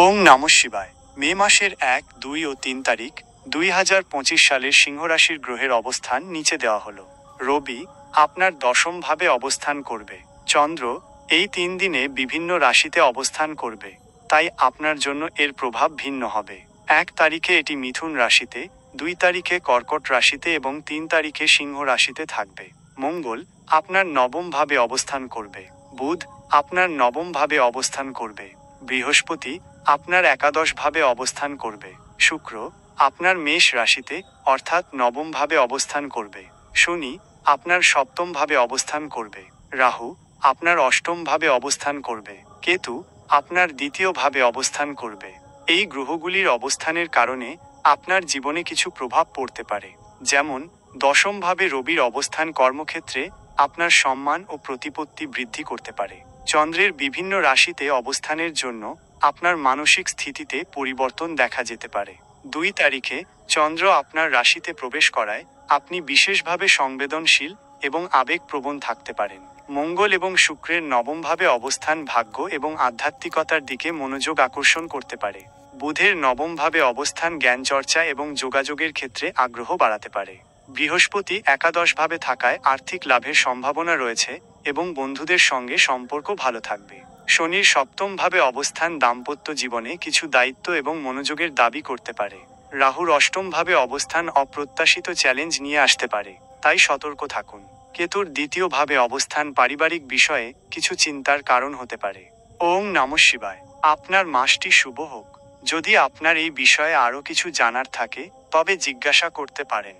ওং নমঃ শিবায়। মে মাসের 1, 2 ও 3 তারিখ 2025 সালের সিংহ রাশির গ্রহের অবস্থান নিচে দেওয়া হলো। রবি আপনার দশম ভাবে অবস্থান করবে। চন্দ্র এই 3 দিনে বিভিন্ন রাশিতে অবস্থান করবে, তাই আপনার জন্য এর প্রভাব ভিন্ন হবে। 1 তারিখে এটি মিথুন রাশিতে, 2 তারিখে কর্কট রাশিতে এবং 3 তারিখে সিংহ রাশিতে থাকবে। মঙ্গল আপনার নবম ভাবে অবস্থান করবে। বুধ আপনার নবম ভাবে অবস্থান করবে। বৃহস্পতি আপনার একাদশ ভাবে অবস্থান করবে। শুক্র আপনার মেষ রাশিতে অর্থাৎ নবম ভাবে অবস্থান করবে। শনি আপনার সপ্তম ভাবে অবস্থান করবে। রাহু আপনার অষ্টম ভাবে অবস্থান করবে। কেতু আপনার দ্বিতীয় ভাবে অবস্থান করবে। এই গ্রহগুলির অবস্থানের কারণে আপনার জীবনে কিছু প্রভাব পড়তে পারে, যেমন দশম ভাবে রবির অবস্থান কর্মক্ষেত্রে আপনার সম্মান ও প্রতিপত্তি বৃদ্ধি করতে পারে। চন্দ্রের বিভিন্ন রাশিতে অবস্থানের জন্য আপনার মানসিক স্থিতিতে পরিবর্তন দেখা যেতে পারে। 2 তারিখে চন্দ্র আপনার রাশিতে প্রবেশ করায় আপনি বিশেষভাবে সংবেদনশীল এবং আবেগপ্রবণ থাকতে পারেন। মঙ্গল এবং শুক্রের নবমভাবে অবস্থান ভাগ্য এবং আধ্যাত্মিকতার দিকে মনোযোগ আকর্ষণ করতে পারে। বুধের নবমভাবে অবস্থান জ্ঞান চর্চা এবং যোগাযোগের ক্ষেত্রে আগ্রহ বাড়াতে পারে। বৃহস্পতি একাদশভাবে থাকায় আর্থিক লাভের সম্ভাবনা রয়েছে এবং বন্ধুদের সঙ্গে সম্পর্ক ভালো থাকবে। শনির সপ্তমভাবে অবস্থান দাম্পত্য জীবনে কিছু দায়িত্ব এবং মনোযোগের দাবি করতে পারে। রাহুর অষ্টমভাবে অবস্থান অপ্রত্যাশিত চ্যালেঞ্জ নিয়ে আসতে পারে, তাই সতর্ক থাকুন। কেতুর দ্বিতীয় ভাবে অবস্থান পারিবারিক বিষয়ে কিছু চিন্তার কারণ হতে পারে। ওং নমঃ শিবায়। আপনার মাসটি শুভ হোক। যদি আপনার এই বিষয়ে আরও কিছু জানার থাকে তবে জিজ্ঞাসা করতে পারেন।